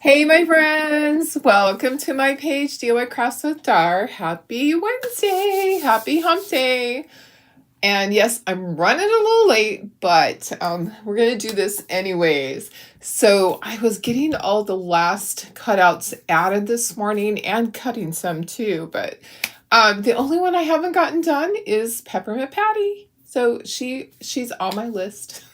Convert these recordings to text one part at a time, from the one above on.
Hey, my friends! Welcome to my page, DIY Crafts with Dar. Happy Wednesday! Happy hump day! And yes, I'm running a little late, but we're going to do this anyways. So I was getting all the last cutouts added this morning and cutting some too, but the only one I haven't gotten done is Peppermint Patty. So she's on my list.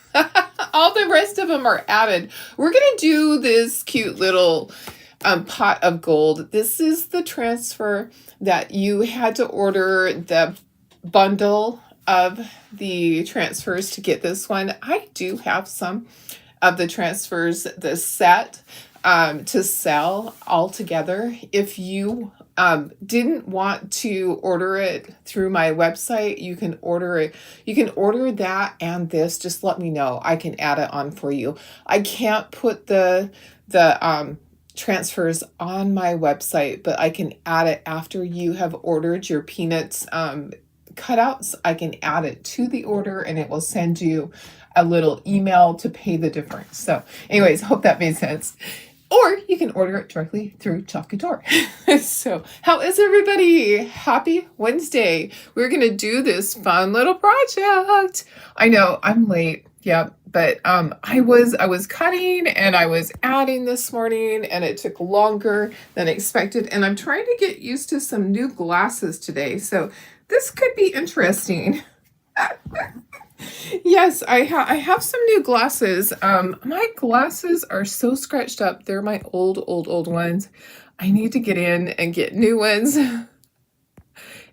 All the rest of them are added. We're going to do this cute little pot of gold. This is the transfer that you had to order the bundle of the transfers to get this one. I do have some of the transfers, the set to sell all together. If you didn't want to order it through my website, you can order it. You can order that and this. Just let me know. I can add it on for you. I can't put the transfers on my website, but I can add it after you have ordered your peanuts cutouts. I can add it to the order and it will send you a little email to pay the difference. So anyways, hope that made sense. Or you can order it directly through Chalk Couture. So how is everybody? Happy Wednesday. We're going to do this fun little project. I know I'm late. Yeah, but I was cutting and I was adding this morning and it took longer than expected. And I'm trying to get used to some new glasses today. So this could be interesting. Yes, I have some new glasses. My glasses are so scratched up. They're my old ones. I need to get in and get new ones. And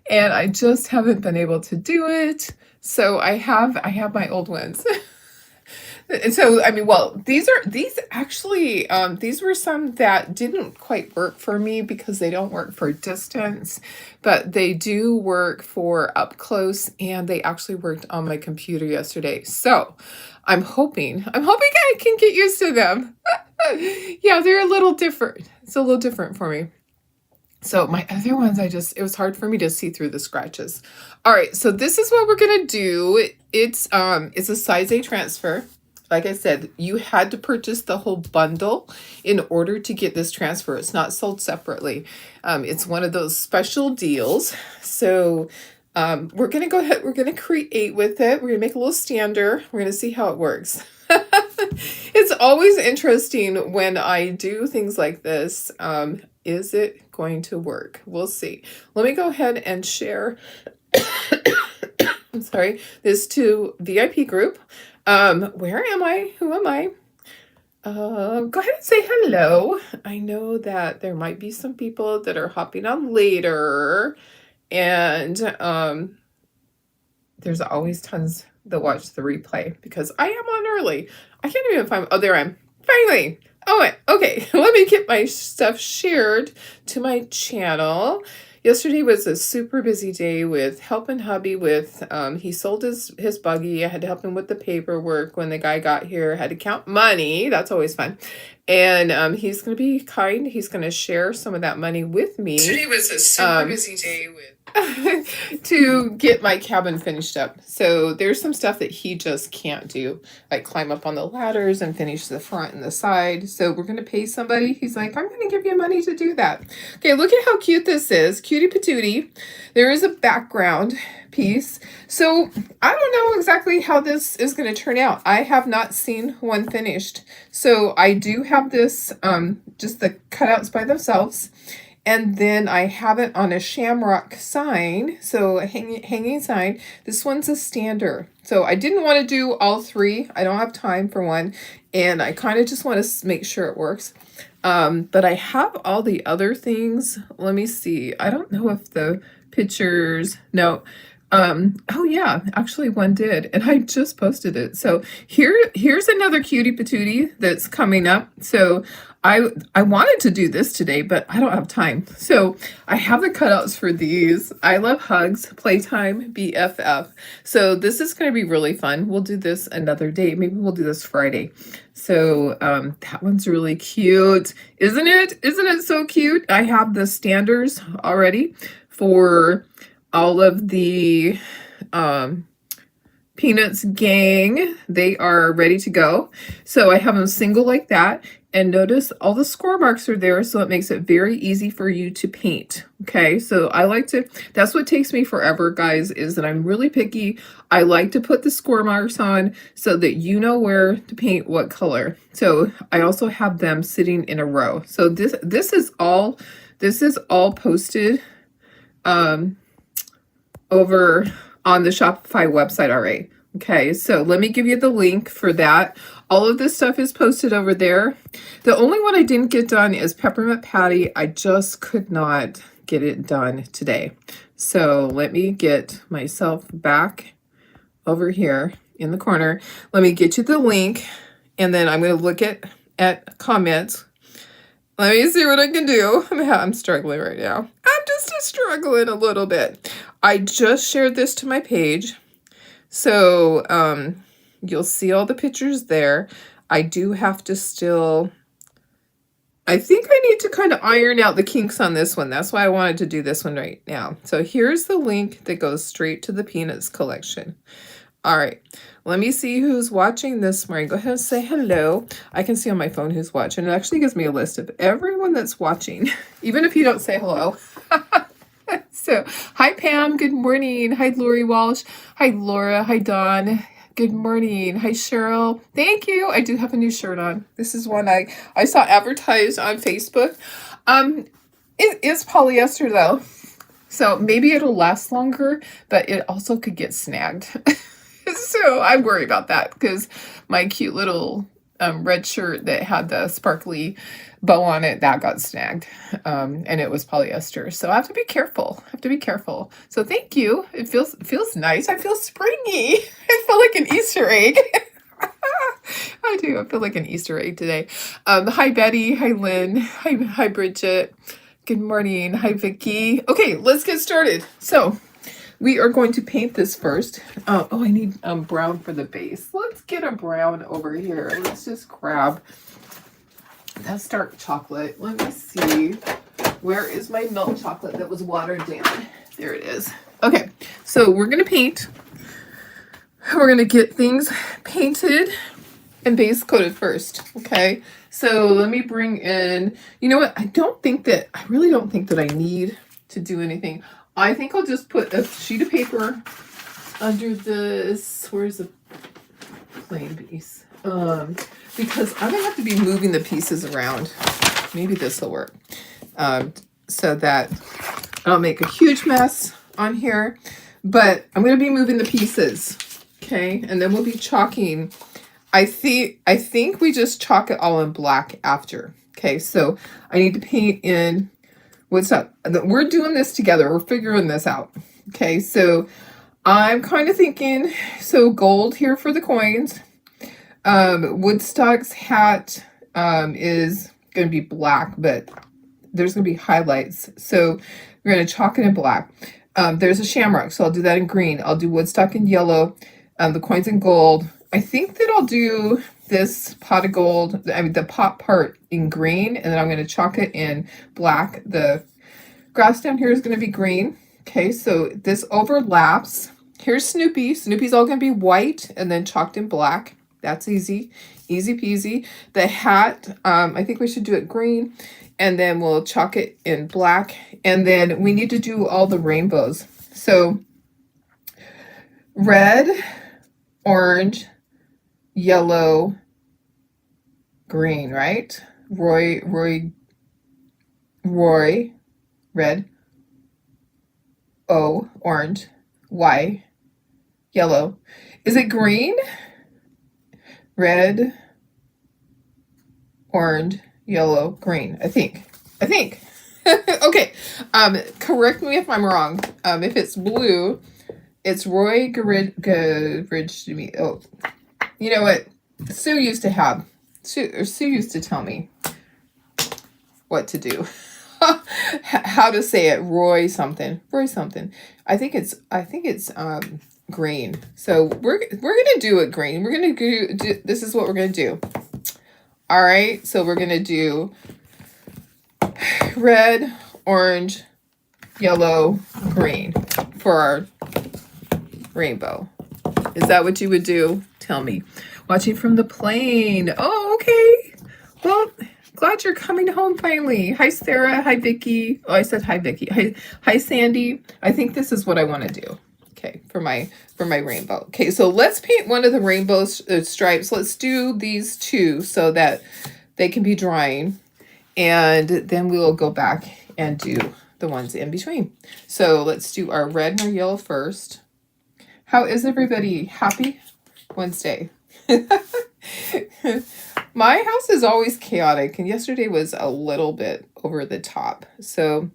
I just haven't been able to do it. So I have my old ones. And so, I mean, well, these actually, these were some that didn't quite work for me because they don't work for distance, but they do work for up close, and they actually worked on my computer yesterday. So I'm hoping I can get used to them. Yeah, they're a little different. It's a little different for me. So my other ones, it was hard for me to see through the scratches. All right, so this is what we're gonna do. It's a size A transfer. Like I said, you had to purchase the whole bundle in order to get this transfer. It's not sold separately. It's one of those special deals. So we're going to go ahead. We're going to create with it. We're going to make a little stander. We're going to see how it works. It's always interesting when I do things like this. Is it going to work? We'll see. Let me go ahead and share I'm sorry, this to VIP group. Where am I? Who am I? Go ahead and say hello. I know that there might be some people that are hopping on later, and there's always tons that watch the replay because I am on early. I can't even find, oh, there I am. Finally. Oh, okay. Let me get my stuff shared to my channel. Yesterday was a super busy day with helping hubby with, he sold his buggy. I had to help him with the paperwork when the guy got here. I had to count money. That's always fun. And he's going to be kind. He's going to share some of that money with me. Yesterday was a super busy day with to get my cabin finished up. So there's some stuff that he just can't do, like climb up on the ladders and finish the front and the side. So we're going to pay somebody. He's like, I'm going to give you money to do that. Okay, look at how cute this is. Cutie patootie. There is a background piece. So I don't know exactly how this is going to turn out. I have not seen one finished. So I do have this, just the cutouts by themselves. And then I have it on a shamrock sign, so a hanging sign. This one's a stander. So I didn't want to do all three. I don't have time for one. And I kind of just want to make sure it works. But I have all the other things. Let me see. I don't know if the pictures, no. Oh yeah, actually one did, and I just posted it. So here's another cutie patootie that's coming up. So I wanted to do this today, but I don't have time. So I have the cutouts for these. I love hugs, playtime, BFF. So this is going to be really fun. We'll do this another day. Maybe we'll do this Friday. So that one's really cute, isn't it? Isn't it so cute? I have the standers already for all of the Peanuts gang. They are ready to go. So I have them single like that. And notice all the score marks are there, so it makes it very easy for you to paint. Okay, so I like to, that's what takes me forever, guys, is that I'm really picky. I like to put the score marks on so that you know where to paint what color. So I also have them sitting in a row. So this is all posted over on the Shopify website already. Okay, so let me give you the link for that. All of this stuff is posted over there. The only one I didn't get done is Peppermint Patty. I just could not get it done today. So let me get myself back over here in the corner. Let me get you the link, and then I'm going to look at comments. Let me see what I can do. I'm struggling right now. I'm just struggling a little bit. I just shared this to my page. So you'll see all the pictures there. I do have to still, I think I need to kind of iron out the kinks on this one. That's why I wanted to do this one right now. So here's the link that goes straight to the Peanuts collection. All right, let me see who's watching this morning. Go ahead and say hello. I can see on my phone who's watching. It actually gives me a list of everyone that's watching, even if you don't say hello. So, hi Pam, good morning. Hi Lori Walsh. Hi Laura. Hi Dawn. Good morning. Hi Cheryl. Thank you. I do have a new shirt on. This is one I saw advertised on Facebook. It is polyester though, so maybe it'll last longer, but it also could get snagged. So I worry about that because my cute little red shirt that had the sparkly bow on it, that got snagged, and it was polyester. So I have to be careful. So thank you. It feels nice. I feel springy. I feel like an Easter egg. I do. I feel like an Easter egg today. Hi Betty. Hi Lynn. Hi Bridget. Good morning. Hi Vicky. Okay, let's get started. So we are going to paint this first. Oh, I need brown for the base. Let's get a brown over here. Let's just grab, that's dark chocolate. Let me see. Where is my milk chocolate that was watered down? There it is. Okay, so we're going to paint. We're going to get things painted and base coated first. Okay, so let me bring in, you know what? I really don't think that I need to do anything. I think I'll just put a sheet of paper under this. Where's the plain piece? Because I'm gonna have to be moving the pieces around. Maybe this will work, so that I don't make a huge mess on here. But I'm gonna be moving the pieces, okay? And then we'll be chalking. I think we just chalk it all in black after. Okay, so I need to paint in. What's up? We're doing this together. We're figuring this out. Okay, so I'm kind of thinking, so gold here for the coins. Woodstock's hat is going to be black, but there's going to be highlights. So we're going to chalk it in black. There's a shamrock, so I'll do that in green. I'll do Woodstock in yellow, the coins in gold. I think that I'll do this pot of gold, the pot part in green, and then I'm going to chalk it in black. The grass down here is going to be green. Okay, so this overlaps. Here's Snoopy. Snoopy's all going to be white and then chalked in black. That's easy. Easy peasy. The hat, I think we should do it green, and then we'll chalk it in black. And then we need to do all the rainbows. So red, orange, yellow, green, right? Roy, red, O, orange, Y, yellow. Is it green? Red, orange, yellow, green. I think. Okay. Correct me if I'm wrong. If it's blue, it's Roy Garidge. Oh, you know what? Sue used to tell me what to do. How to say it. Roy something. I think it's green. So we're gonna do it green. We're gonna do this is what we're gonna do. All right, so we're gonna do red, orange, yellow, green for our rainbow. Is that what you would do? Tell me. Watching from the plane. Oh, okay. Well, glad you're coming home finally. Hi, Sarah. Hi, Vicky. Oh, I said hi, Vicky. Hi, Sandy. I think this is what I want to do. Okay, for my rainbow. Okay, so let's paint one of the rainbow stripes. Let's do these two so that they can be drying, and then we will go back and do the ones in between. So let's do our red and our yellow first. How is everybody? Happy Wednesday. My house is always chaotic, and yesterday was a little bit over the top. So,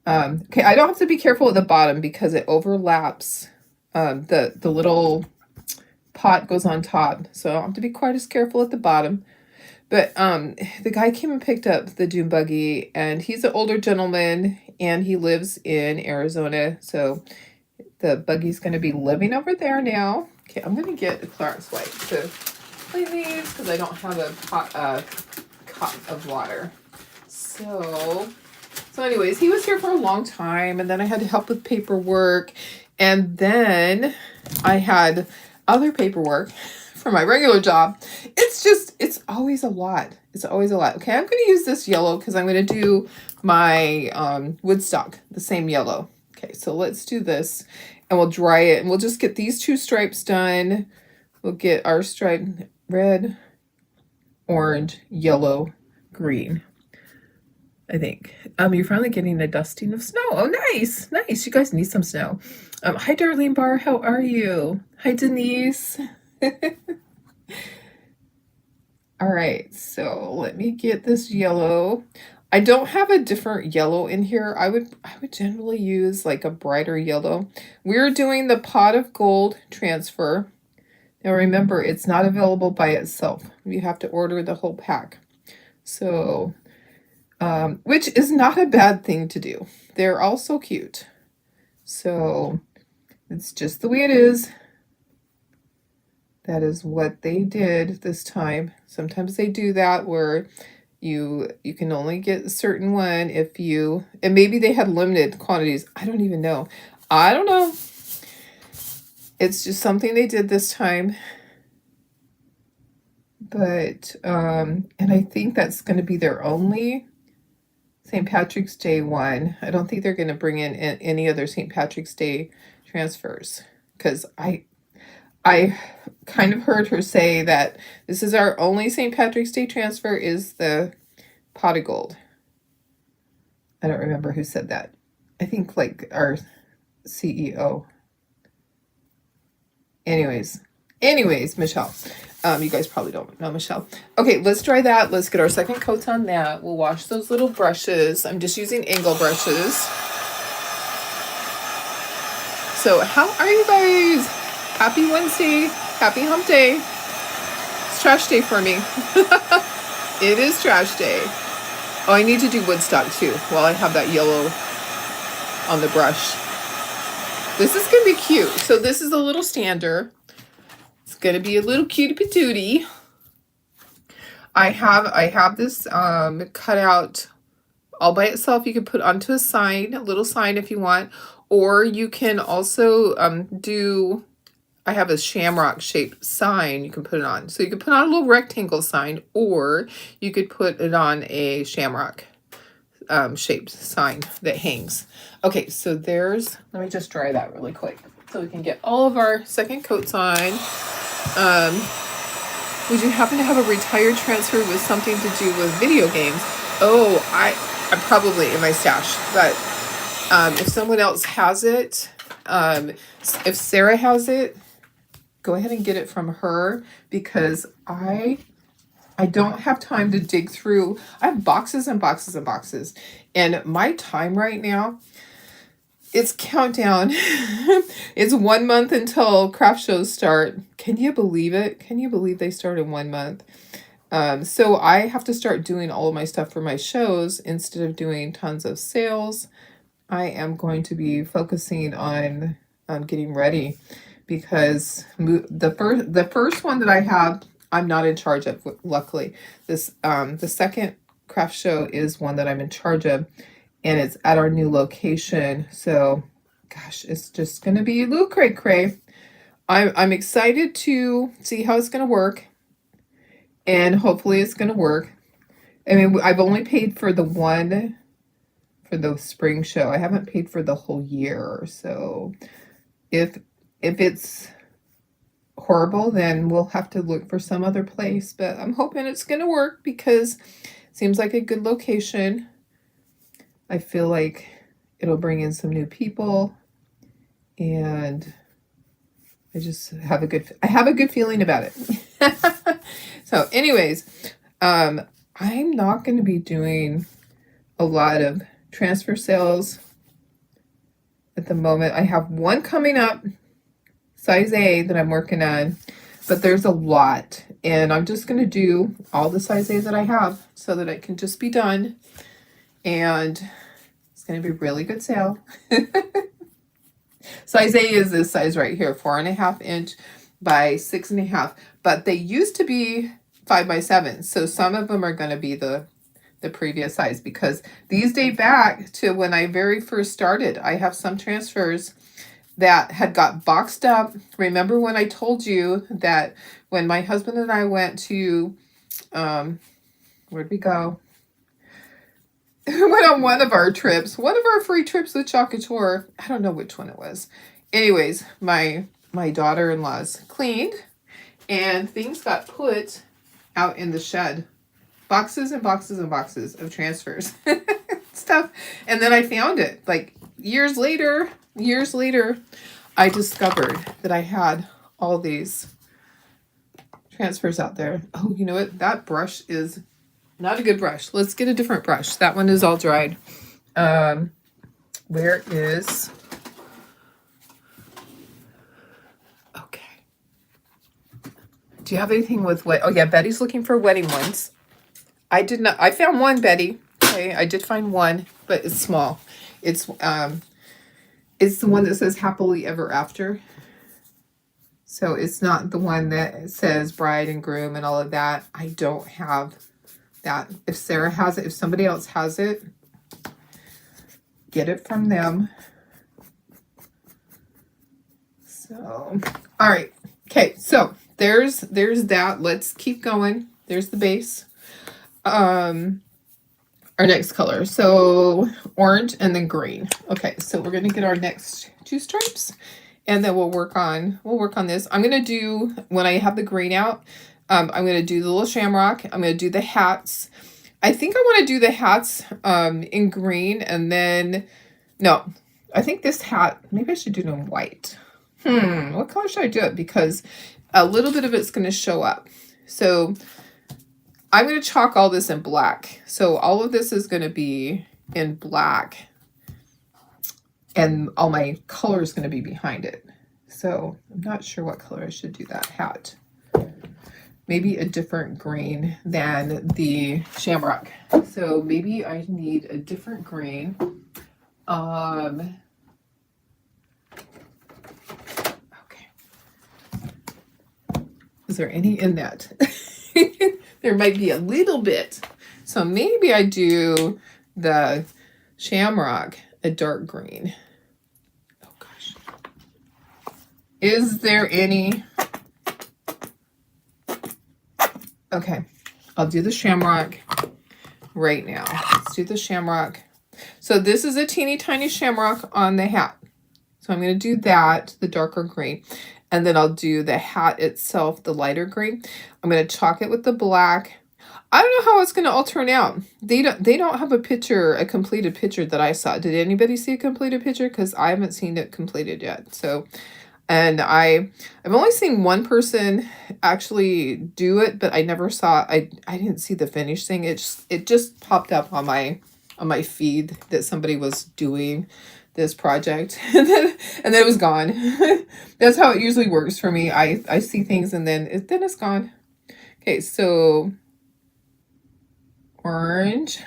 okay, I don't have to be careful at the bottom because it overlaps. The little pot goes on top, so I don't have to be quite as careful at the bottom. But the guy came and picked up the dune buggy, and he's an older gentleman, and he lives in Arizona, so the buggy's going to be living over there now. Okay, I'm going to get a Clarence White to clean these because I don't have a cup of water. So anyways, he was here for a long time, and then I had to help with paperwork, and then I had other paperwork for my regular job. It's always a lot. It's always a lot. Okay, I'm going to use this yellow because I'm going to do my Woodstock, the same yellow. Okay, so let's do this, and we'll dry it, and we'll just get these two stripes done. We'll get our stripe red, orange, yellow, green. I think. You're finally getting a dusting of snow. Oh, nice, nice. You guys need some snow. Hi, Darlene Barr. How are you? Hi, Denise. All right, so let me get this yellow. I don't have a different yellow in here. I would generally use like a brighter yellow. We're doing the Pot of Gold transfer. Now remember, it's not available by itself. You have to order the whole pack. So, which is not a bad thing to do. They're all so cute. So it's just the way it is. That is what they did this time. Sometimes they do that where you can only get a certain one if you, and maybe they had limited quantities. I don't even know. I don't know. It's just something they did this time. But, and I think that's going to be their only St. Patrick's Day one. I don't think they're going to bring in any other St. Patrick's Day transfers, because I kind of heard her say that this is our only St. Patrick's Day transfer is the Pot of Gold. I don't remember who said that. I think like our CEO. Anyways, Michelle. You guys probably don't know Michelle. Okay, let's try that. Let's get our second coat on that. We'll wash those little brushes. I'm just using angle brushes. So how are you guys? Happy Wednesday. Happy hump day. It's trash day for me. It is trash day. Oh, I need to do Woodstock too while I have that yellow on the brush. This is going to be cute. So this is a little stander. It's going to be a little cutie patootie. I have this cut out all by itself. You can put onto a sign, a little sign if you want. Or you can also do, I have a shamrock shaped sign you can put it on. So you can put on a little rectangle sign, or you could put it on a shamrock shaped sign that hangs. Okay, so there's, let me just dry that really quick so we can get all of our second coats on. Would you happen to have a retired transfer with something to do with video games? Oh, I'm probably in my stash, but if someone else has it, if Sarah has it, go ahead and get it from her, because I don't have time to dig through. I have boxes and boxes and boxes, and my time right now, it's countdown. It's 1 month until craft shows start. Can you believe it? Can you believe they start in 1 month? So I have to start doing all of my stuff for my shows instead of doing tons of sales. I am going to be focusing on getting ready, because the first one that I have, I'm not in charge of, luckily. This the second craft show is one that I'm in charge of, and it's at our new location. So gosh, it's just gonna be a little cray. I'm excited to see how it's gonna work, and hopefully it's gonna work. I mean, I've only paid for the one for the spring show. I haven't paid for the whole year. So if it's horrible, then we'll have to look for some other place. But I'm hoping it's going to work because it seems like a good location. I feel like it'll bring in some new people, and I just have I have a good feeling about it. So anyways, I'm not going to be doing a lot of transfer sales at the moment. I have one coming up, size A, that I'm working on, but there's a lot, and I'm just going to do all the size A that I have so that it can just be done, and it's going to be a really good sale. Size A is this size right here, 4.5 inch by 6.5, but they used to be 5 by 7, so some of them are going to be the previous size, because these date back to when I very first started. I have some transfers that had got boxed up. Remember when I told you that when my husband and I went to, where'd we go? We went on one of our trips, one of our free trips with Chocator. I don't know which one it was. Anyways, my daughter-in-law's cleaned, and things got put out in the shed. Boxes and boxes and boxes of transfers. Stuff. And then I found it. Like years later, I discovered that I had all these transfers out there. Oh, you know what? That brush is not a good brush. Let's get a different brush. That one is all dried. Where is... Okay. Do you have anything with wet? Oh yeah, Betty's looking for wedding ones. I did not. I found one, Betty. Okay, I did find one, but it's small. It's the one that says happily ever after. So it's not the one that says bride and groom and all of that. I don't have that. If Sarah has it, if somebody else has it, get it from them. So, all right. Okay, so there's that. Let's keep going. There's the base. Our next color, so orange and then green. Okay, so we're gonna get our next 2 stripes, and then we'll work on this. I'm gonna do, when I have the green out, I'm gonna do the little shamrock. I'm gonna do the hats. I think I want to do the hats in green, and then no, I think this hat, maybe I should do it in white. What color should I do it? Because a little bit of it's gonna show up. So I'm going to chalk all this in black. So all of this is going to be in black, and all my color is going to be behind it. So I'm not sure what color I should do that hat. Maybe a different green than the shamrock. So maybe I need a different green. Okay. Is there any in that? There might be a little bit. So maybe I do the shamrock a dark green. Oh gosh. Is there any? Okay, I'll do the shamrock right now. Let's do the shamrock. So this is a teeny tiny shamrock on the hat. So I'm going to do that, the darker green. And then I'll do the hat itself, the lighter green. I'm going to chalk it with the black. I don't know how it's going to all turn out. They don't have a picture, a completed picture that I saw. Did anybody see a completed picture? Because I haven't seen it completed yet. So, and I've only seen one person actually do it, but I never saw, I didn't see the finished thing. It just popped up on my feed that somebody was doing this project, and then it was gone. That's how it usually works for me. I see things and then it's gone. Okay, so orange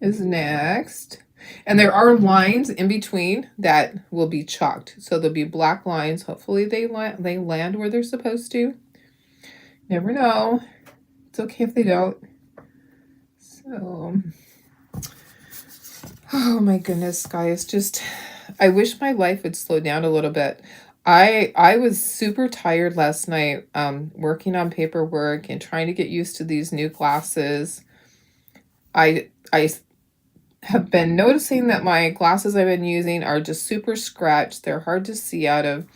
is next, and there are lines in between that will be chalked. So there'll be black lines. Hopefully they land where they're supposed to. Never know. It's okay if they don't. So. Oh my goodness, guys, just, I wish my life would slow down a little bit. I was super tired last night, working on paperwork and trying to get used to these new glasses. I have been noticing that my glasses I've been using are just super scratched. They're hard to see out of.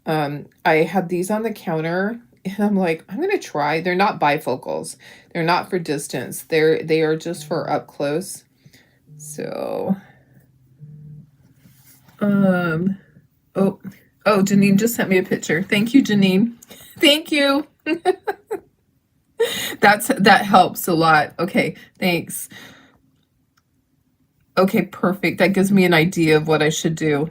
I had these on the counter and I'm like, I'm gonna try. They're not bifocals. They're not for distance. They are just for up close. So, um, oh, oh, Janine just sent me a picture. Thank you, Janine. Thank you. That helps a lot. Okay, thanks. Okay, perfect. That gives me an idea of what I should do.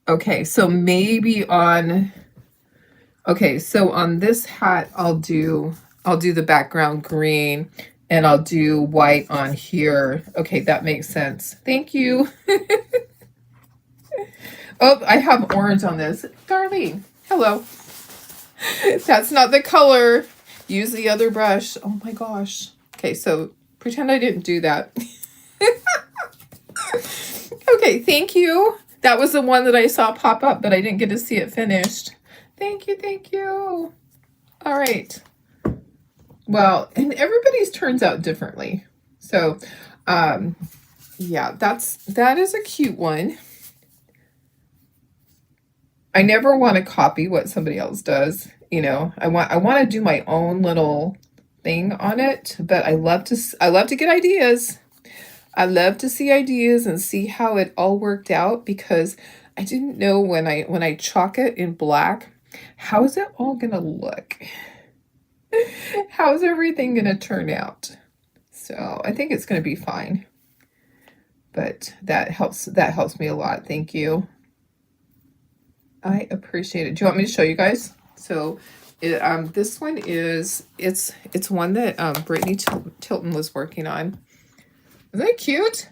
Okay, so maybe on okay, so on this hat I'll do the background green and I'll do white on here. Okay, that makes sense. Thank you. Oh, I have orange on this. Darlene, hello. That's not the color. Use the other brush. Oh my gosh. Okay, so pretend I didn't do that. Okay, thank you. That was the one that I saw pop up, but I didn't get to see it finished. Thank you, thank you. All right. Well, and everybody's turns out differently. So, yeah, that is a cute one. I never want to copy what somebody else does. You know, I want to do my own little thing on it, but I love to get ideas. I love to see ideas and see how it all worked out because I didn't know when I chalk it in black, how is it all gonna look? How's everything gonna turn out? So I think it's gonna be fine. But that helps me a lot. Thank you. I appreciate it. Do you want me to show you guys? So this one is it's one that Brittany Tilton was working on. Isn't that cute?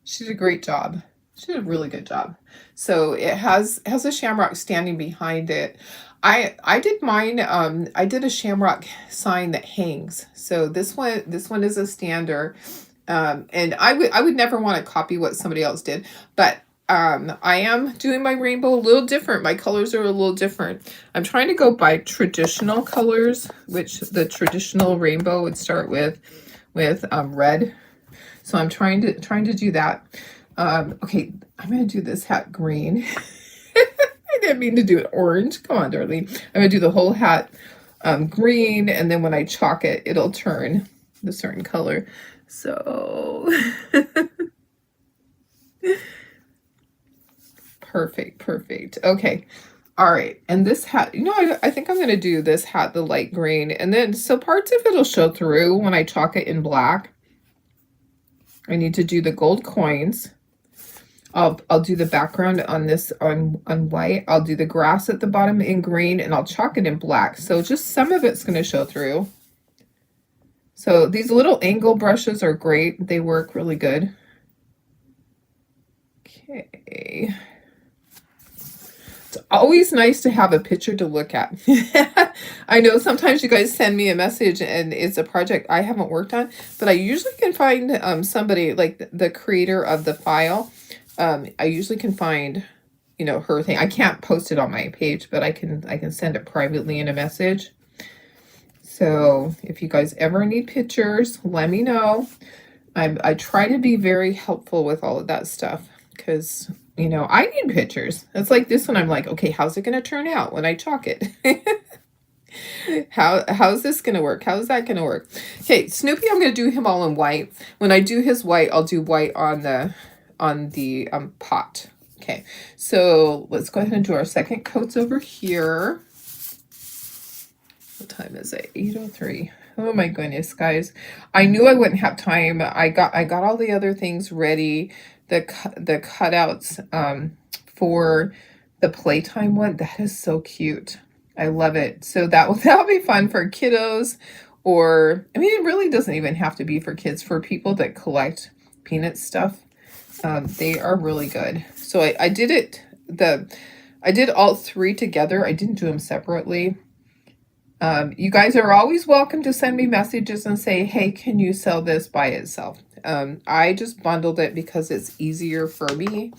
She did a great job. She did a really good job. So it has a shamrock standing behind it. I did mine. I did a shamrock sign that hangs. So this one is a stander. And I would never want to copy what somebody else did, but I am doing my rainbow a little different. My colors are a little different. I'm trying to go by traditional colors, which the traditional rainbow would start with red. So I'm trying to do that. Okay, I'm gonna do this hat green. I didn't mean to do it orange. Come on, Darlene. I'm gonna do the whole hat green, and then when I chalk it, it'll turn the certain color. So perfect. Okay. All right. And this hat, you know, I think I'm going to do this hat the light green. And then, so parts of it'll show through when I chalk it in black. I need to do the gold coins. I'll do the background on this on white. I'll do the grass at the bottom in green, and I'll chalk it in black. So just some of it's going to show through. So these little angle brushes are great. They work really good. Okay. It's always nice to have a picture to look at. I know sometimes you guys send me a message and it's a project I haven't worked on, but I usually can find somebody like the creator of the file. I usually can find, you know, her thing. I can't post it on my page, but I can send it privately in a message. So if you guys ever need pictures, let me know. I try to be very helpful with all of that stuff because, you know, I need pictures. It's like this one. I'm like, okay, how's it going to turn out when I chalk it? How's this going to work? How's that going to work? Okay, Snoopy, I'm going to do him all in white. When I do his white, I'll do white on the pot. Okay, so let's go ahead and do our second coats over here. What time is it? 8:03. Oh my goodness, guys. I knew I wouldn't have time. I got all the other things ready. The cutouts for the playtime one. That is so cute. I love it. So that'll be fun for kiddos, or I mean, it really doesn't even have to be for kids. For people that collect peanut stuff, they are really good. So I did all three together. I didn't do them separately. You guys are always welcome to send me messages and say, hey, can you sell this by itself? I just bundled it because it's easier for me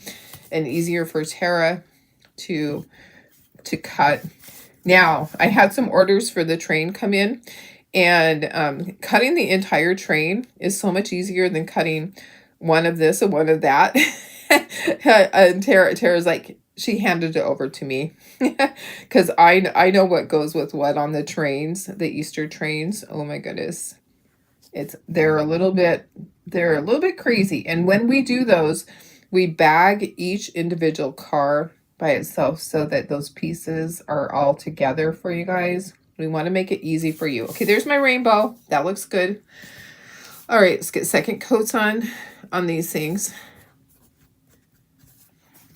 and easier for Tara to cut. Now, I had some orders for the train come in, and cutting the entire train is so much easier than cutting one of this and one of that. And Tara's like, she handed it over to me because I know what goes with what on the trains, the Easter trains. Oh my goodness. They're a little bit crazy. And when we do those, we bag each individual car by itself so that those pieces are all together for you guys. We want to make it easy for you. Okay, there's my rainbow. That looks good. All right, let's get second coats on these things.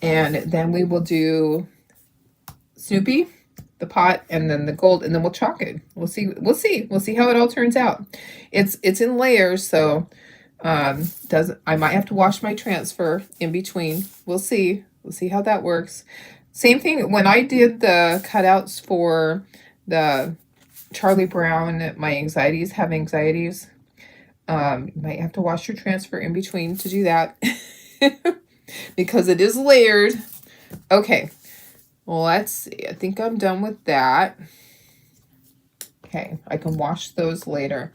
And then we will do Snoopy, the pot, and then the gold, and then we'll chalk it. We'll see how it all turns out. It's in layers, so I might have to wash my transfer in between. We'll see how that works. Same thing when I did the cutouts for the Charlie Brown, my anxieties have anxieties. You might have to wash your transfer in between to do that. Because it is layered. Okay, well, let's see. I think I'm done with that. Okay, I can wash those later.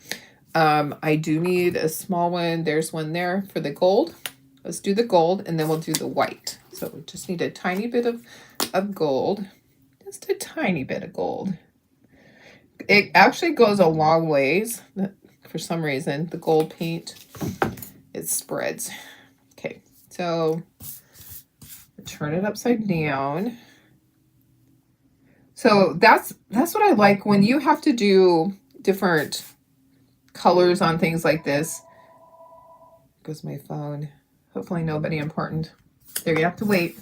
I do need a small one. There's one there for the gold. Let's do the gold, and then we'll do the white. So we just need a tiny bit of gold. Just a tiny bit of gold. It actually goes a long ways. For some reason, the gold paint, it spreads. Okay. So turn it upside down. So that's what I like when you have to do different colors on things like this. Goes my phone. Hopefully nobody important. There, you have to wait.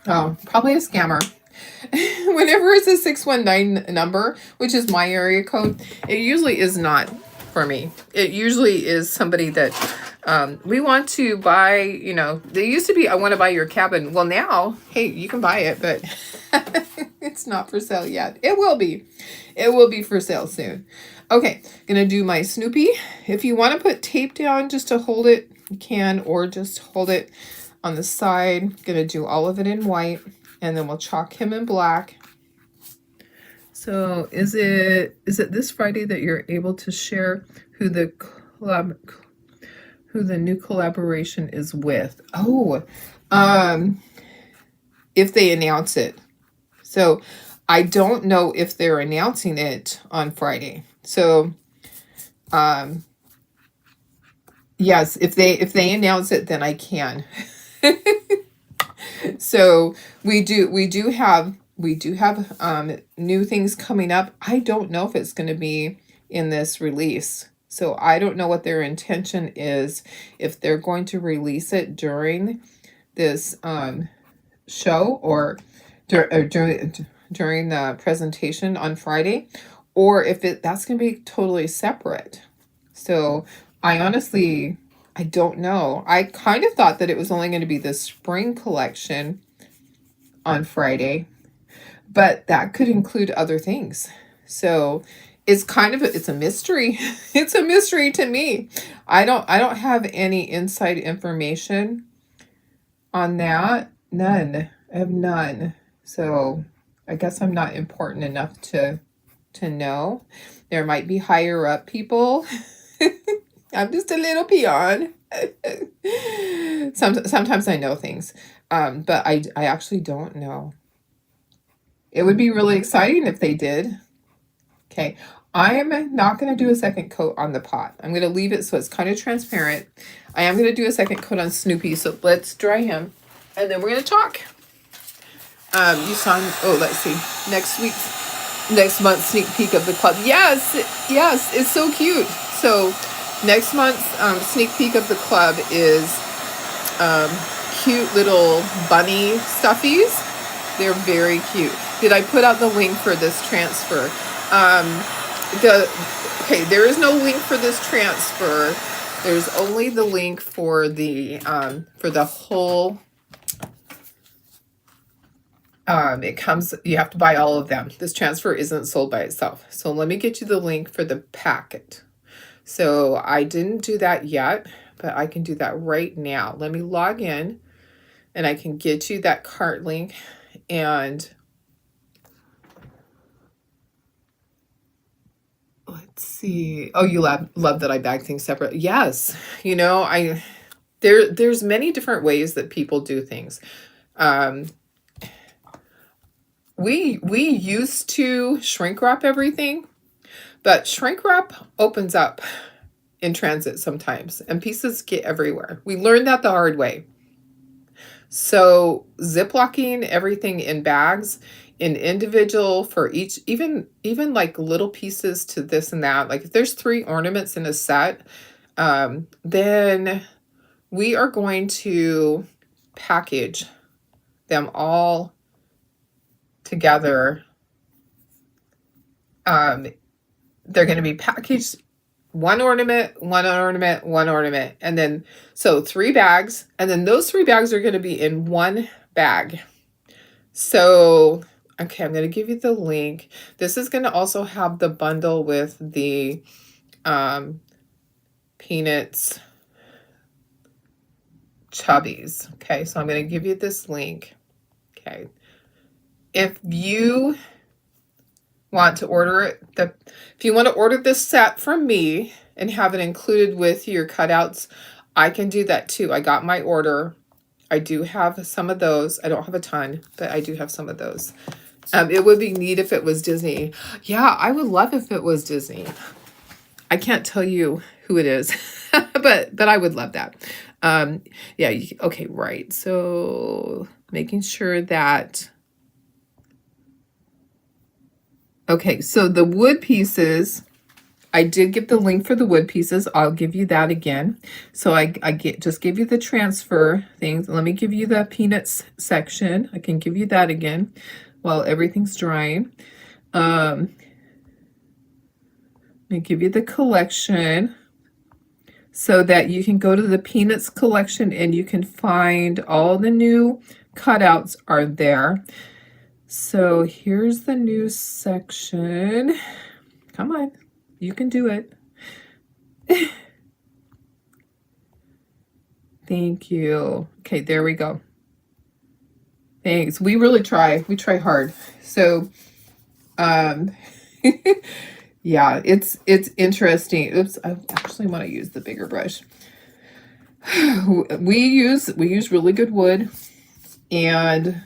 Oh, probably a scammer. Whenever it's a 619 number, which is my area code, it usually is not for me. It usually is somebody that we want to buy, you know, they used to be, I want to buy your cabin. Well, now, hey, you can buy it, but it's not for sale yet. It will be. It will be for sale soon. Okay, gonna do my Snoopy. If you want to put tape down just to hold it, you can, or just hold it on the side. Gonna do all of it in white. And then we'll chalk him in black. So is it this Friday that you're able to share who the new collaboration is with? Oh, if they announce it. So I don't know if they're announcing it on Friday. So yes, if they announce it, then I can. So we do have new things coming up. I don't know if it's going to be in this release. So I don't know what their intention is, if they're going to release it during this show or during the presentation on Friday, or if that's going to be totally separate. So I honestly, I don't know. I kind of thought that it was only going to be the spring collection on Friday, but that could include other things. So it's kind of it's a mystery. It's a mystery to me. I don't have any inside information on that. None. I have none. So I guess I'm not important enough to know. There might be higher up people. I'm just a little peon. Sometimes I know things, but I actually don't know. It would be really exciting if they did. Okay, I'm not going to do a second coat on the pot. I'm going to leave it so it's kind of transparent. I am going to do a second coat on Snoopy, so let's dry him, and then we're going to talk. You saw, oh, let's see, next month's sneak peek of the club. Yes, it's so cute. So next month's sneak peek of the club is cute little bunny stuffies. They're very cute. Did I put out the link for this transfer? Okay, there is no link for this transfer. There's only the link for the whole. It comes, you have to buy all of them. This transfer isn't sold by itself. So let me get you the link for the packet. So I didn't do that yet, but I can do that right now. Let me log in and I can get you that cart link. And let's see. Oh, you love that I bag things separate. Yes. You know, there's many different ways that people do things. We used to shrink wrap everything, but shrink wrap opens up in transit sometimes and pieces get everywhere. We learned that the hard way. So ziplocking everything in bags, in individual for each, even like little pieces to this and that. Like if there's 3 ornaments in a set, then we are going to package them all together. They're going to be packaged one ornament, one ornament, one ornament. And then, so 3 bags. And then those 3 bags are going to be in one bag. So, okay, I'm going to give you the link. This is going to also have the bundle with the Peanuts Chubbies. Okay, so I'm going to give you this link. Okay. If you want to order it, if you want to order this set from me and have it included with your cutouts, I can do that too. I got my order. I do have some of those. I don't have a ton, but I do have some of those. It would be neat if it was Disney. Yeah, I would love if it was Disney. I can't tell you who it is, but I would love that. Yeah, okay, right. So making sure that, okay, so the wood pieces, I did give the link for the wood pieces. I'll give you that again. So I just give you the transfer things. Let me give you the Peanuts section. I can give you that again while everything's drying. Let me give you the collection so that you can go to the Peanuts collection and you can find all the new cutouts are there. So here's the new section. Come on, you can do it. Thank you. Okay, there we go. Thanks. We really try. We try hard. So, yeah, it's interesting. Oops, I actually want to use the bigger brush. We use really good wood, and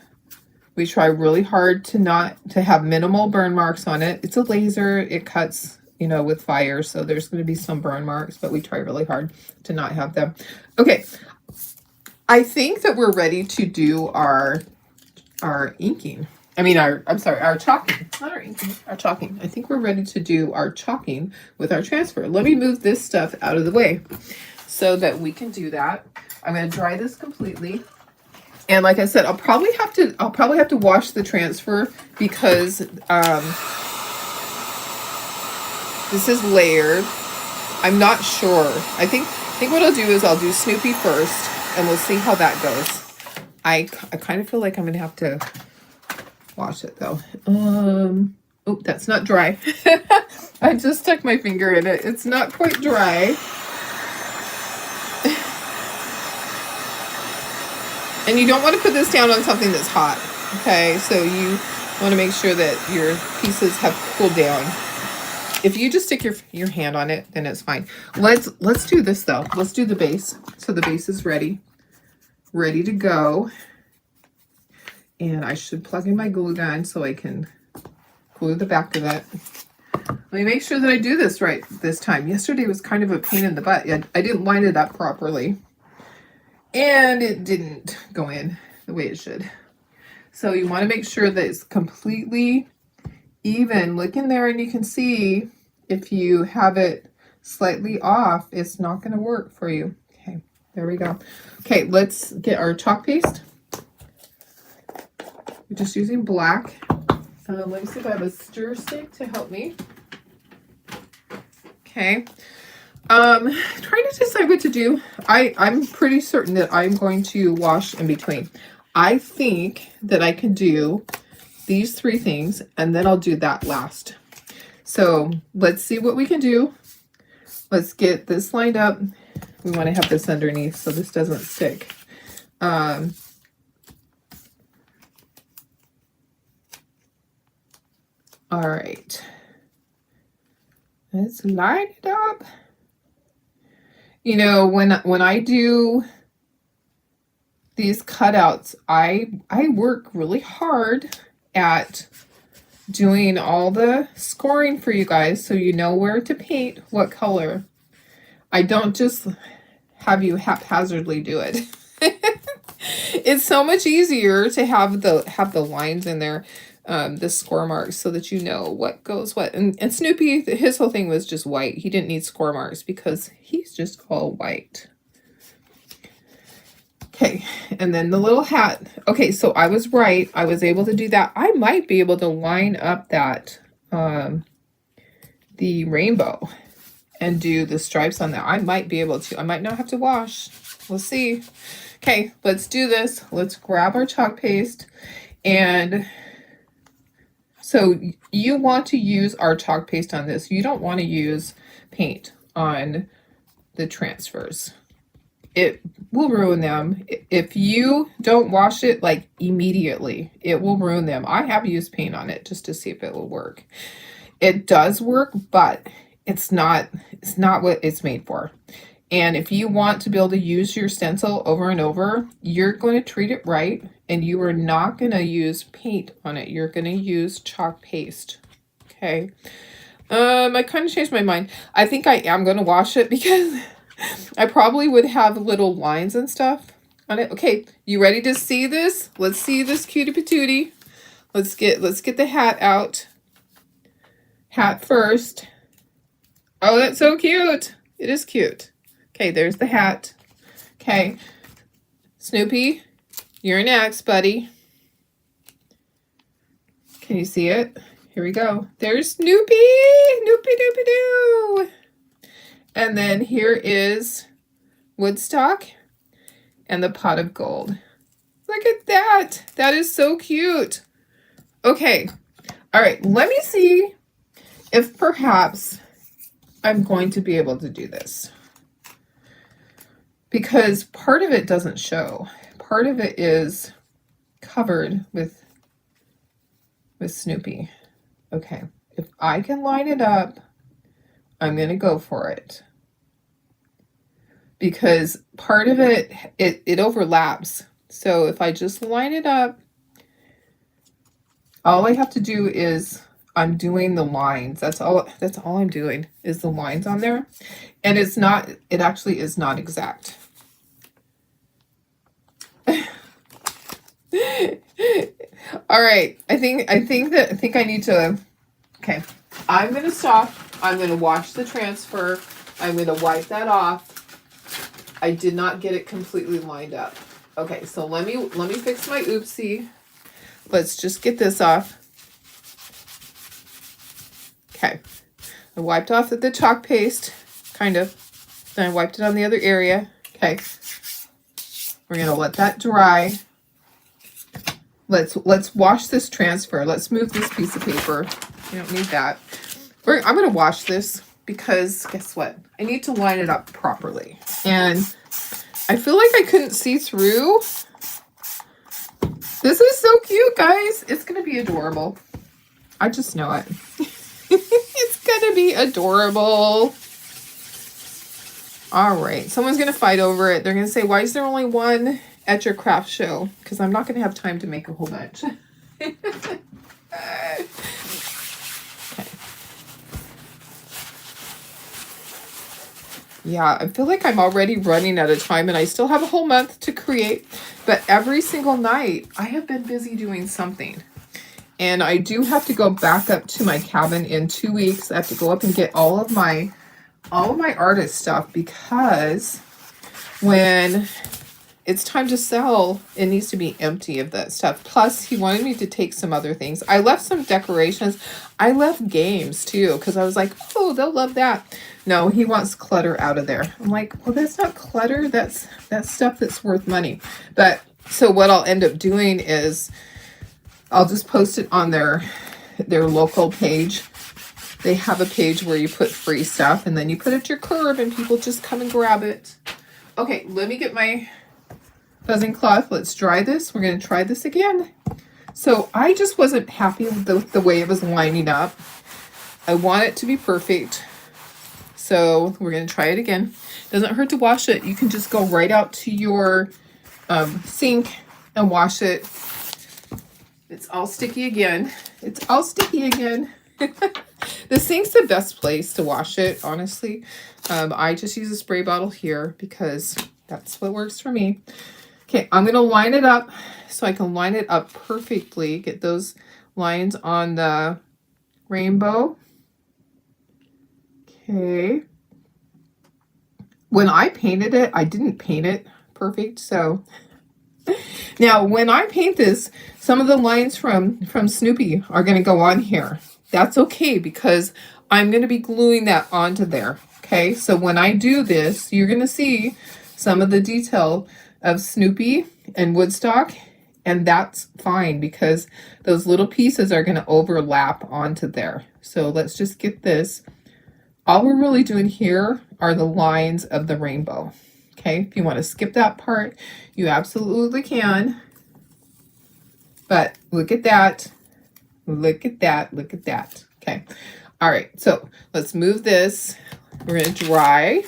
we try really hard to have minimal burn marks on it. It's a laser. It cuts, you know, with fire, so there's going to be some burn marks, but we try really hard to not have them. Okay, I think that we're ready to do our inking. I mean, I'm sorry, our chalking, not our inking, our chalking. I think we're ready to do our chalking with our transfer. Let me move this stuff out of the way so that we can do that. I'm going to dry this completely. And like I said, I'll probably have to wash the transfer because this is layered. I'm not sure. I think what I'll do is I'll do Snoopy first and we'll see how that goes. I kind of feel like I'm going to have to wash it though. Oh, that's not dry. I just stuck my finger in it. It's not quite dry. And you don't want to put this down on something that's hot. Okay, so you want to make sure that your pieces have cooled down. If you just stick your hand on it, then it's fine. Let's do this though. Let's do the base. So the base is ready to go. And I should plug in my glue gun so I can glue the back of it. Let me make sure that I do this right this time. Yesterday was kind of a pain in the butt. I didn't line it up properly. And it didn't go in the way it should. So you want to make sure that it's completely even. Look in there and you can see if you have it slightly off, it's not going to work for you. Okay, there we go. Okay, let's get our chalk paste. We're just using black. Let me see if I have a stir stick to help me. Okay. Trying to decide what to do. I'm pretty certain that I'm going to wash in between. I think that I can do these 3 things and then I'll do that last. So let's see what we can do. Let's get this lined up We want to have this underneath so this doesn't stick. All right. Let's line it up. You know, when I do these cutouts, I work really hard at doing all the scoring for you guys so you know where to paint what color. I don't just have you haphazardly do it. It's so much easier to have the lines in there, the score marks, so that you know what goes what. And Snoopy, his whole thing was just white. He didn't need score marks because he's just all white. Okay, and then the little hat. Okay, so I was right. I was able to do that. I might be able to line up that, the rainbow and do the stripes on that. I might be able to. I might not have to wash. We'll see. Okay, let's do this. Let's grab our chalk paste. And so you want to use our chalk paste on this. You don't want to use paint on the transfers. It will ruin them. If you don't wash it like immediately, it will ruin them. I have used paint on it just to see if it will work. It does work, but it's not what it's made for. And if you want to be able to use your stencil over and over, you're going to treat it right, and you are not going to use paint on it. You're going to use chalk paste. Okay. I kind of changed my mind. I think I am going to wash it because I probably would have little lines and stuff on it. Okay, you ready to see this? Let's see this cutie patootie. Let's get the hat out. Hat first. Oh, that's so cute. It is cute. Okay, there's the hat. Okay, Snoopy, you're next, buddy. Can you see it? Here we go. There's Snoopy. Snoopy doopy doo. And then here is Woodstock and the pot of gold. Look at that. That is so cute. Okay. All right. Let me see if perhaps I'm going to be able to do this. Because part of it doesn't show. Part of it is covered with Snoopy. Okay. If I can line it up, I'm going to go for it. Because part of it overlaps. So if I just line it up, all I have to do is I'm doing the lines. That's all I'm doing is the lines on there. And it actually is not exact. All right. I think I need to, okay. I'm going to stop. I'm going to watch the transfer. I'm going to wipe that off. I did not get it completely lined up. Okay, so let me fix my oopsie. Let's just get this off. Okay. I wiped off the chalk paste, kind of. Then I wiped it on the other area. Okay. We're going to let that dry. Let's wash this transfer. Let's move this piece of paper. You don't need that. I'm going to wash this because guess what? I need to line it up properly. And I feel like I couldn't see through. This is so cute, guys. It's going to be adorable. I just know it. It's going to be adorable. All right. Someone's going to fight over it. They're going to say, why is there only one at your craft show? Because I'm not going to have time to make a whole bunch. Yeah, I feel like I'm already running out of time and I still have a whole month to create. But every single night, I have been busy doing something. And I do have to go back up to my cabin in 2 weeks. I have to go up and get all of my artist stuff because when it's time to sell, it needs to be empty of that stuff. Plus, he wanted me to take some other things. I left some decorations. I left games, too, because I was like, oh, they'll love that. No, he wants clutter out of there. I'm like, well, that's not clutter. That's stuff that's worth money. But so what I'll end up doing is I'll just post it on their local page. They have a page where you put free stuff, and then you put it to your curb, and people just come and grab it. Okay, let me get my fuzzing cloth. Let's dry this. We're going to try this again. So I just wasn't happy with the way it was lining up. I want it to be perfect. So we're going to try it again. Doesn't hurt to wash it. You can just go right out to your sink and wash it. It's all sticky again. It's all sticky again. The sink's the best place to wash it, honestly. I just use a spray bottle here because that's what works for me. Okay, I'm going to line it up so I can line it up perfectly. Get those lines on the rainbow. Okay. When I painted it, I didn't paint it perfect, so... Now, when I paint this, some of the lines from Snoopy are going to go on here. That's okay because I'm going to be gluing that onto there. Okay, so when I do this, you're going to see some of the detail of Snoopy and Woodstock, and that's fine because those little pieces are going to overlap onto there. So let's just get this. All we're really doing here are the lines of the rainbow. Okay, if you want to skip that part, you absolutely can. But look at that. Look at that. Look at that. Okay. All right. So let's move this. We're going to dry.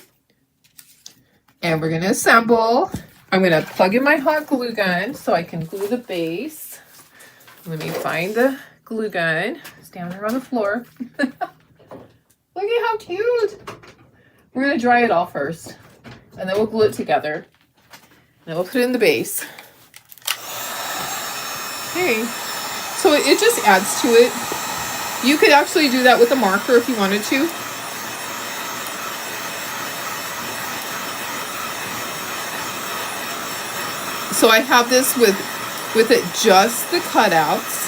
And we're going to assemble. I'm going to plug in my hot glue gun so I can glue the base. Let me find the glue gun. It's down here on the floor. Look at how cute. We're going to dry it all first. And then we'll glue it together. And we'll put it in the base. Okay. So it just adds to it. You could actually do that with a marker if you wanted to. So I have this with it just the cutouts.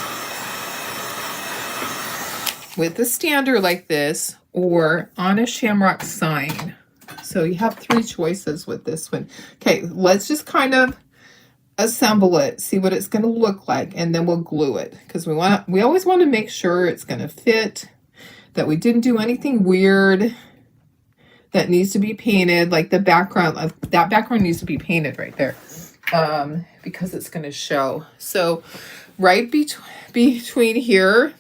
With a stander like this or on a shamrock sign. So you have 3 choices with this one. Okay, let's just kind of assemble it, see what it's going to look like, and then we'll glue it because we always want to make sure it's going to fit, that we didn't do anything weird that needs to be painted, like the background. That background needs to be painted right there because it's going to show. So right between here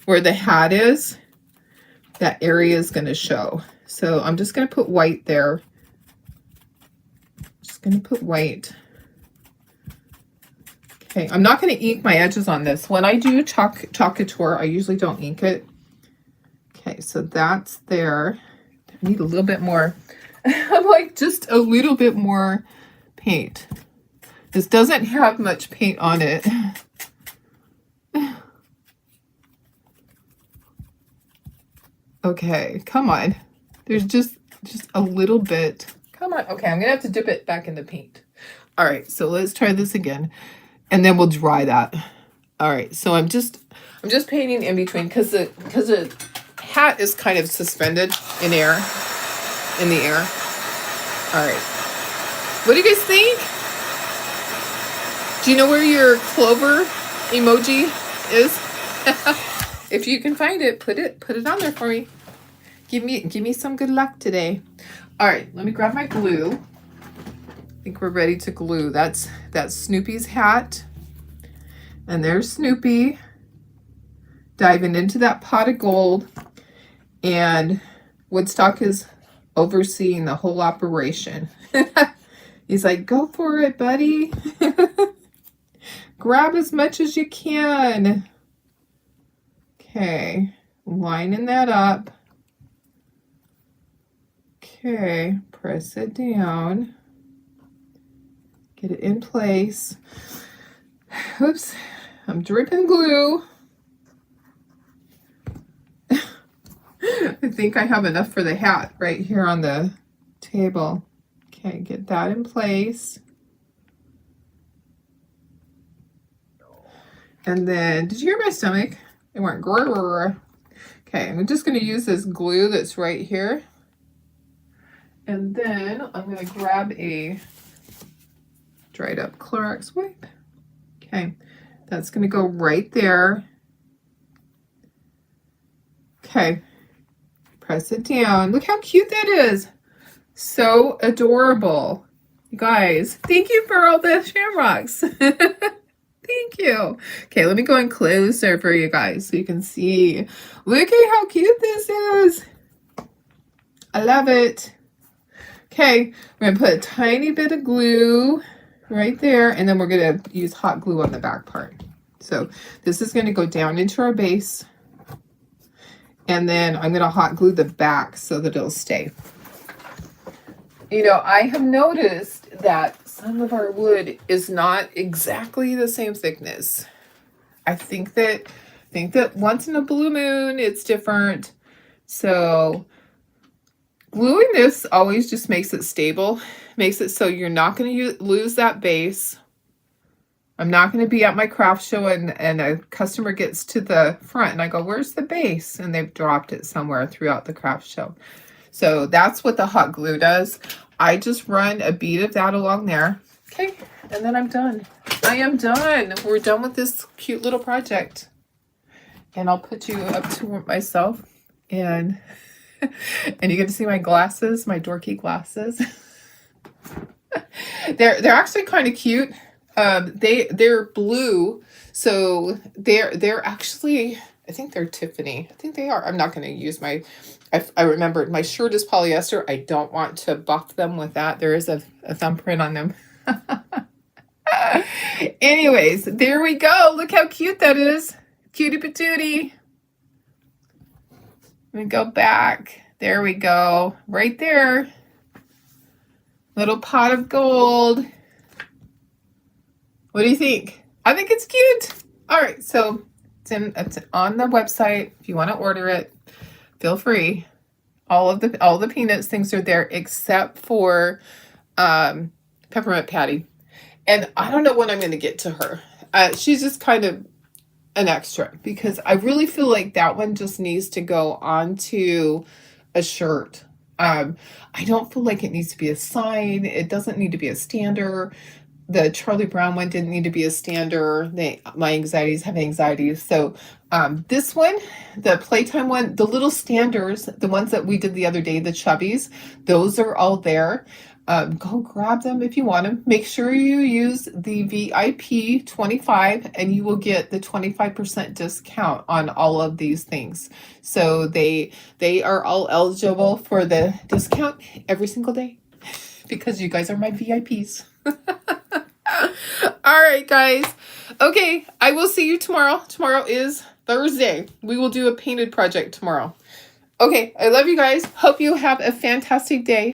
where the hat is, that area is going to show. So I'm just going to put white there. Just going to put white. Okay, I'm not going to ink my edges on this. When I do chalk couture, I usually don't ink it. Okay, so that's there. I need a little bit more. I'm like just a little bit more paint. This doesn't have much paint on it. Okay, come on. There's just a little bit. Come on. Okay, I'm going to have to dip it back in the paint. All right, so let's try this again. And then we'll dry that. All right, so I'm just painting in between because the hat is kind of suspended in the air. All right. What do you guys think? Do you know where your clover emoji is? If you can find it, put it on there for me. Give me some good luck today. All right, let me grab my glue. I think we're ready to glue. That's Snoopy's hat. And there's Snoopy diving into that pot of gold. And Woodstock is overseeing the whole operation. He's like, go for it, buddy. Grab as much as you can. Okay, lining that up. Okay, press it down. Get it in place. Oops, I'm dripping glue. I think I have enough for the hat right here on the table. Okay, get that in place. And then, did you hear my stomach? It went grrr. Okay, I'm just going to use this glue that's right here. And then I'm going to grab a dried up Clorox wipe. Okay, that's going to go right there. Okay, press it down. Look how cute that is. So adorable. You guys, thank you for all the shamrocks. Thank you. Okay, let me go in closer for you guys so you can see. Look at how cute this is. I love it. Okay, we're gonna put a tiny bit of glue right there, and then we're gonna use hot glue on the back part. So this is gonna go down into our base, and then I'm gonna hot glue the back so that it'll stay. You know, I have noticed that some of our wood is not exactly the same thickness. I think that once in a blue moon it's different. So gluing this always just makes it stable, makes it so you're not going to lose that base. I'm not going to be at my craft show and a customer gets to the front and I go, where's the base? And they've dropped it somewhere throughout the craft show. So that's what the hot glue does. I just run a bead of that along there. Okay, and then I'm done. I am done. We're done with this cute little project. And I'll put you up to myself and and you get to see my glasses, my dorky glasses. They're actually kind of cute. They're blue, so they're actually, I think they're Tiffany. I think they are. I'm not going to use my, I remembered my shirt is polyester. I don't want to buff them with that. There is a thumbprint on them. Anyways, there we go. Look how cute that is. Cutie patootie. Let me go back. There we go. Right there. Little pot of gold. What do you think? I think it's cute. All right, so it's on the website. If you want to order it, feel free. All the Peanuts things are there except for Peppermint Patty. And I don't know when I'm going to get to her. She's just kind of an extra because I really feel like that one just needs to go onto a shirt. I don't feel like it needs to be a sign. It doesn't need to be a stander. The Charlie Brown one didn't need to be a stander. My anxieties have anxieties. So this one, the Playtime one, the little standers, the ones that we did the other day, the chubbies, those are all there. Go grab them if you want them. Make sure you use the VIP 25 and you will get the 25% discount on all of these things. So they are all eligible for the discount every single day because you guys are my VIPs. All right, guys. Okay, I will see you tomorrow. Tomorrow is Thursday. We will do a painted project tomorrow. Okay, I love you guys. Hope you have a fantastic day.